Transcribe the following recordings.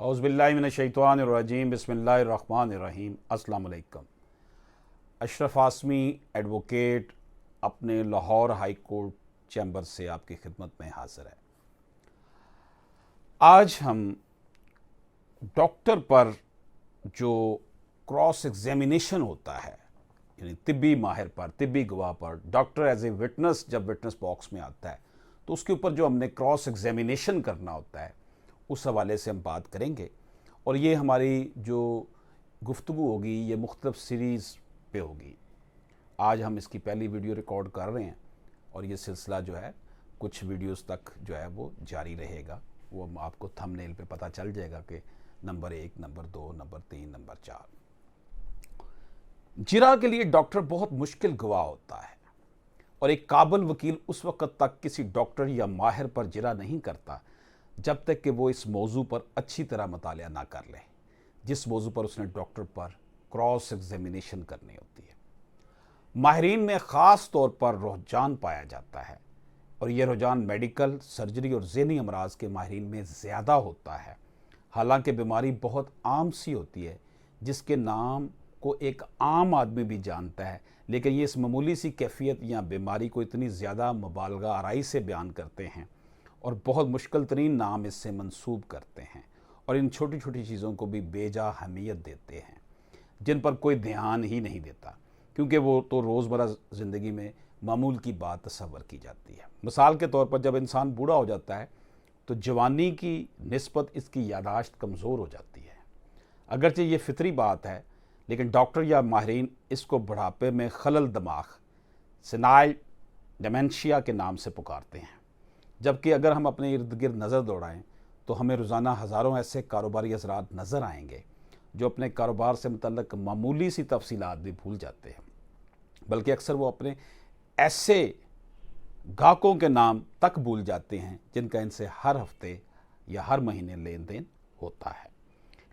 औज़ु बिल्लाहि मिनश्शैतानिर्रजीम बिस्मिल्लाहिर्रहमानिर्रहीम। अस्सलाम वालेकुम। अशरफ आसमी एडवोकेट अपने लाहौर हाई कोर्ट चैम्बर से आपकी खिदमत में हाज़िर है। आज हम डॉक्टर पर जो क्रॉस एग्जामिनेशन होता है, यानी तिब्बी माहिर पर, तिब्बी गवाह पर, डॉक्टर एज ए विटनेस जब विटनेस बॉक्स में आता है तो उसके ऊपर जो हमने क्रॉस एग्जामिनेशन करना होता है उस हवाले से हम बात करेंगे। और ये हमारी जो गुफ्तगू होगी ये मुख्तलिफ सीरीज़ पे होगी। आज हम इसकी पहली वीडियो रिकॉर्ड कर रहे हैं और ये सिलसिला जो है कुछ वीडियोस तक जो है वो जारी रहेगा। वो आपको थंबनेल पे पता चल जाएगा कि नंबर 1, नंबर 2, नंबर 3, नंबर 4। जिरा के लिए डॉक्टर बहुत मुश्किल गवाह होता है और एक काबिल वकील उस वक़्त तक किसी डॉक्टर या माहिर पर जिरा नहीं करता जब तक कि वो इस मौजू पर अच्छी तरह मुतालिया ना कर ले जिस मौजू पर उसने डॉक्टर पर क्रॉस एग्जामिनेशन करनी होती है। माहिरीन में ख़ास तौर पर रुझान पाया जाता है और यह रुझान मेडिकल, सर्जरी और ज़हनी अमराज के माहिरीन में ज़्यादा होता है। हालांकि बीमारी बहुत आम सी होती है जिसके नाम को एक आम आदमी भी जानता है, लेकिन ये इस मामूली सी कैफियत या बीमारी को इतनी ज़्यादा मुबालगा आराई से बयान करते हैं और बहुत मुश्किल तरीन नाम इससे मंसूब करते हैं और इन छोटी छोटी चीज़ों को भी बेजा अहमियत देते हैं जिन पर कोई ध्यान ही नहीं देता, क्योंकि वो तो रोज़मर्रा ज़िंदगी में मामूल की बात तस्वर की जाती है। मिसाल के तौर पर जब इंसान बूढ़ा हो जाता है तो जवानी की निस्बत इसकी यादाश्त कमज़ोर हो जाती है। अगरचे ये फितरी बात है, लेकिन डॉक्टर या माहिरीन इसको बुढ़ापे में खलल दिमाग, सेनाइल डेमेंशिया के नाम से पुकारते हैं। जबकि अगर हम अपने इर्द गिर्द नज़र दौड़ाएं तो हमें रोज़ाना हज़ारों ऐसे कारोबारी हज़रात नज़र आएंगे जो अपने कारोबार से मुतल्लिक़ मामूली सी तफसीलात भी भूल जाते हैं, बल्कि अक्सर वो अपने ऐसे गाहकों के नाम तक भूल जाते हैं जिनका इनसे हर हफ्ते या हर महीने लेन देन होता है,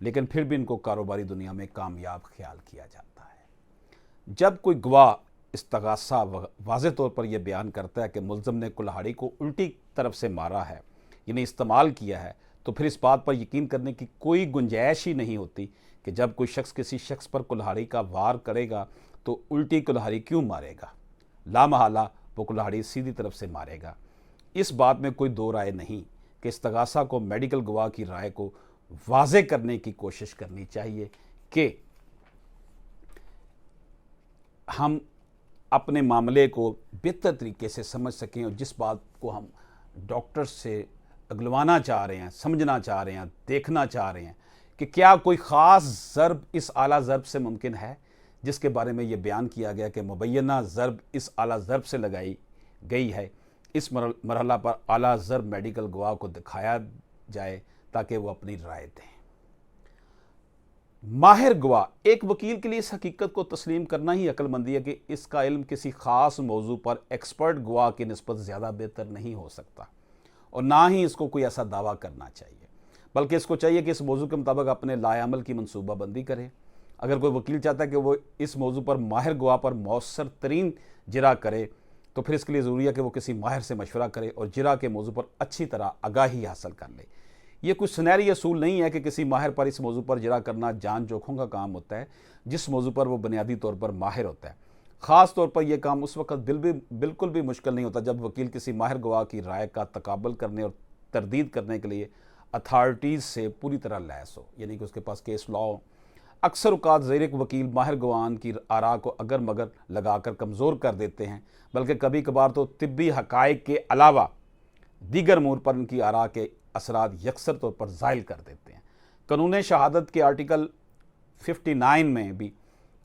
लेकिन फिर भी इनको कारोबारी दुनिया में कामयाब ख्याल किया जाता है। जब कोई गवाह इस्तगासा वाज़े तौर पर यह बयान करता है कि मुल्ज़िम ने कुल्हाड़ी को उल्टी तरफ से मारा है, यानी इस्तेमाल किया है, तो फिर इस बात पर यकीन करने की कोई गुंजाइश ही नहीं होती कि जब कोई शख्स किसी शख्स पर कुल्हाड़ी का वार करेगा तो उल्टी कुल्हाड़ी क्यों मारेगा। लामहला वो कुल्हाड़ी सीधी तरफ से मारेगा। इस बात में कोई दो राय नहीं कि इस्तगासा को मेडिकल गवाह की राय को वाज़े करने की कोशिश करनी चाहिए कि हम अपने मामले को बेहतर तरीके से समझ सकें और जिस बात को हम डॉक्टर से अगलवाना चाह रहे हैं, समझना चाह रहे हैं, देखना चाह रहे हैं कि क्या कोई ख़ास ज़रब इस आला ज़रब से मुमकिन है जिसके बारे में ये बयान किया गया कि मुबैना ज़रब इस आला ज़रब से लगाई गई है। इस मरहला पर आला ज़रब मेडिकल गवाह को दिखाया जाए ताकि वो अपनी राय दें। माहिर गवाह एक वकील के लिए इस हकीकत को तस्लीम करना ही अक्लमंदी है कि इसका इल्म किसी ख़ास मौजू पर एक्सपर्ट गवाह की निस्बत ज़्यादा बेहतर नहीं हो सकता और ना ही इसको कोई ऐसा दावा करना चाहिए, बल्कि इसको चाहिए कि इस मौजू के मुताबिक अपने लाएअमल की मनसूबाबंदी करे। अगर कोई वकील चाहता है कि वो इस मौजू पर माहिर गवाह पर मौसर तरीन जिरा करे तो फिर इसके लिए ज़रूरी है कि वो किसी माहिर से मशवरा करे और जिरा के मौजू पर अच्छी तरह आगाही हासिल कर ले। ये कुछ सुनहरी असूल नहीं है कि किसी माहिर पर इस मौजू पर जिरा करना जान जोखों का काम होता है जिस मौजू पर वो बुनियादी तौर पर माहिर होता है। ख़ास तौर पर यह काम उस वक्त बिल्कुल भी मुश्किल नहीं होता जब वकील किसी माहिर गवाह की राय का तकाबल करने और तरदीद करने के लिए अथॉरिटीज़ से पूरी तरह लैस हो, यानी कि उसके पास केस लॉ हो। अक्सर औक़ात ज़ेरिक वकील माहिर गवाहान की आरा को अगर मगर लगाकर कमज़ोर कर देते हैं, बल्कि कभी कभार तो तिब्बी हक़ाइक़ के अलावा दीगर अमूर पर उनकी आरा के असरात यकसर तौर पर ज़ाइल कर देते हैं। कानून शहादत के आर्टिकल 59 में भी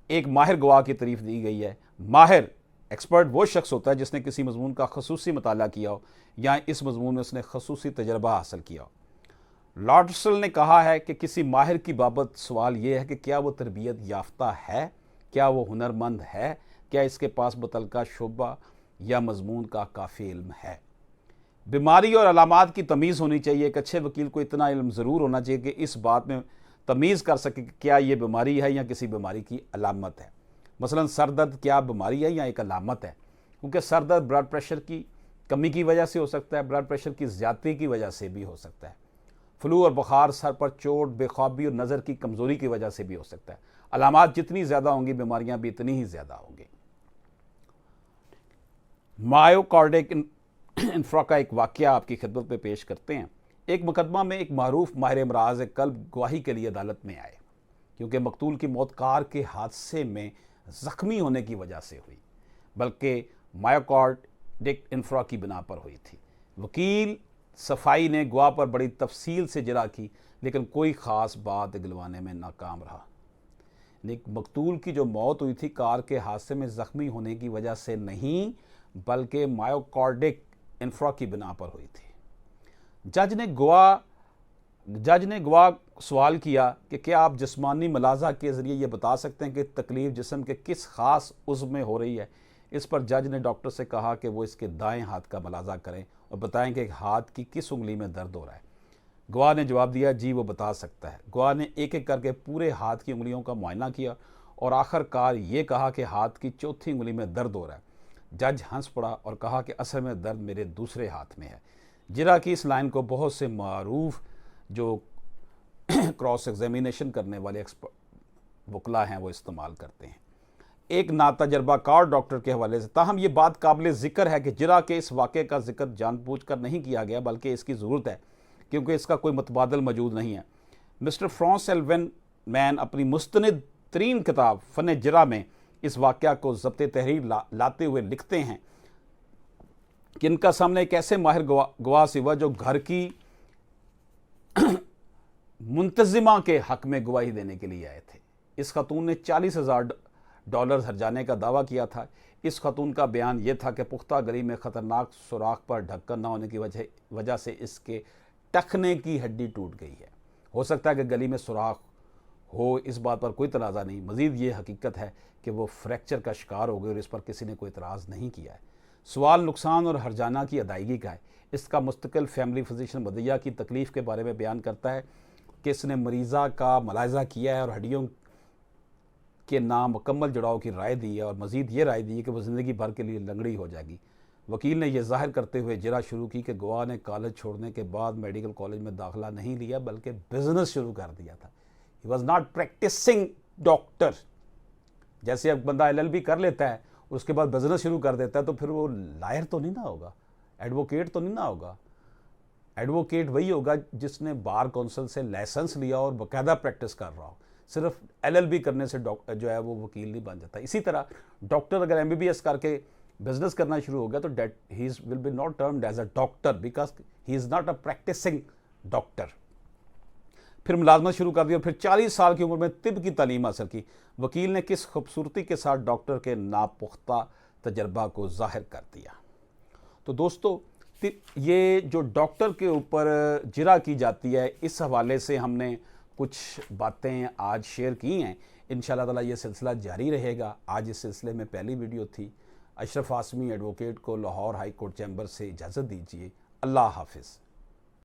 एक माहिर गवाह की तारीफ़ दी गई है। माहिर एक्सपर्ट वो शख्स होता है जिसने किसी मज़मून का खसूसी मुताला किया हो या इस मज़मून में उसने खसूसी तजर्बा हासिल किया हो। लॉर्ड रसल ने कहा है कि किसी माहिर की बाबत सवाल ये है कि क्या वो तरबियत याफ्ता है, क्या वो हुनरमंद है, क्या इसके पास मुतलका शोबा या मज़मून का काफ़ी इल्म है। बीमारी और अलामात की तमीज़ होनी चाहिए। एक अच्छे वकील को इतना इल्म ज़रूर होना चाहिए कि इस बात में तमीज़ कर सके कि क्या ये बीमारी है या किसी बीमारी की अलामत है। मसलन सर दर्द क्या बीमारी है या एक अलामत है, क्योंकि सर दर्द ब्लड प्रेशर की कमी की वजह से हो सकता है, ब्लड प्रेशर की ज़्यादती की वजह से भी हो सकता है। फ्लू और बुखार, सर पर चोट, बेख्वाबी और नज़र की कमज़ोरी की वजह से भी हो सकता है। अलामात जितनी ज़्यादा होंगी, बीमारियां भी इतनी ही ज़्यादा होंगी। मायोकार्डिक इंफ्रा का एक वाक़या आपकी खिदमत में पेश करते हैं। एक मुकदमा में एक मारूफ माहिर अमराज कल्ब गवाही के लिए अदालत में आए, क्योंकि मकतूल की मौत कार के हादसे में ज़ख्मी होने की वजह से हुई, बल्कि मायोकार्डिक इंफ्रा की बिना पर हुई थी। वकील सफाई ने गवाह पर बड़ी तफसील से जरा की, लेकिन कोई ख़ास बात गिलवाने में नाकाम रहा। लेकिन मकतूल की जो मौत हुई थी कार के हादसे में ज़ख्मी होने की वजह से नहीं, बल्कि मायोकार्डिक इंफ्रा की बिना पर हुई थी। जज ने गवाह सवाल किया कि क्या आप जिस्मानी मुलाजा के ज़रिए ये बता सकते हैं कि तकलीफ़ जिस्म के किस ख़ास उज़्व में हो रही है। इस पर जज ने डॉक्टर से कहा कि वो इसके दाएं हाथ का मुलाजा करें और बताएं कि हाथ की किस उंगली में दर्द हो रहा है। गवाह ने जवाब दिया, जी वो बता सकता है। गवाह ने एक एक करके पूरे हाथ की उंगलियों का मुआयना किया और आखिरकार ये कहा कि हाथ की चौथी उंगली में दर्द हो रहा है। जज हंस पड़ा और कहा कि असल में दर्द मेरे दूसरे हाथ में है। जिरा की इस लाइन को बहुत से मारूफ जो क्रॉस एग्जामिनेशन करने वाले वकला हैं वो इस्तेमाल करते हैं, एक नातजर्बाकार डॉक्टर के हवाले से। ताहम ये बात काबिल ज़िक्र है कि जिरा के इस वाक़े का जिक्र जानबूझकर नहीं किया गया, बल्कि इसकी ज़रूरत है क्योंकि इसका कोई मुतबादल मौजूद नहीं है। मिस्टर फ्रांस एल्वन मैन अपनी मुस्तनिद तरीन किताब फ़न जिरा में इस वाक़या को ज़ब्त तहरीर लाते हुए लिखते हैं कि इनका सामने एक ऐसे माहिर गवाह से हुआ जो घर की मुंतजिमा के हक़ में गवाही देने के लिए आए थे। इस खातून ने $40,000 हर्जाने का दावा किया था। इस खातून का बयान यह था कि पुख्ता गली में ख़तरनाक सुराख पर ढक्कन न होने की वजह से इसके टखने की हड्डी टूट गई है। हो सकता है कि गली में सुराख हो, इस बात पर कोई तनाज़ा नहीं। मज़ीद ये हकीकत है कि वो फ्रैक्चर का शिकार हो गई और इस पर किसी ने कोई इतराज़ नहीं किया है। सवाल नुकसान और हर्जाना की अदायगी का है। इसका मुस्तकिल फैमिली फिजिशियन मदिया की तकलीफ़ के बारे में बयान करता है कि इसने मरीज़ा का मुलाहिज़ा किया है और हड्डियों के नामुकम्मल जुड़ाव की राय दी है और मज़ीद ये राय दी है कि वो ज़िंदगी भर के लिए लंगड़ी हो जाएगी। वकील ने यह ज़ाहिर करते हुए जिरा शुरू की कि गवाह ने कॉलेज छोड़ने के बाद मेडिकल कॉलेज में दाखिला नहीं लिया, बल्कि बिजनेस शुरू कर दिया था। He was not practising doctor. जैसे अब बंदा LLB कर लेता है, उसके बाद बिजनेस शुरू कर देता है, तो फिर वो लायर तो नहीं ना होगा, एडवोकेट तो नहीं ना होगा। एडवोकेट वही होगा जिसने बार काउंसिल से लाइसेंस लिया और बाकायदा प्रैक्टिस कर रहा हो। सिर्फ LLB करने से जो है वो वकील नहीं बन जाता। इसी तरह डॉक्टर अगर MBBS करके बिजनेस करना शुरू हो गया तो that he will be not termed as a doctor, because he is not a practising doctor. फिर मुलाजमत शुरू कर दी और फिर 40 साल की उम्र में तिब की तालीम हासिल की। वकील ने किस खूबसूरती के साथ डॉक्टर के नापुख्ता तजर्बा को जाहिर कर दिया। तो दोस्तों, ये जो डॉक्टर के ऊपर जिरा की जाती है, इस हवाले से हमने कुछ बातें आज शेयर की हैं। इंशाअल्लाह ताला ये सिलसिला जारी रहेगा। आज इस सिलसिले में पहली वीडियो थी। अशरफ आसमी एडवोकेट को लाहौर हाई कोर्ट चैम्बर से इजाज़त दीजिए। अल्लाह हाफिज़।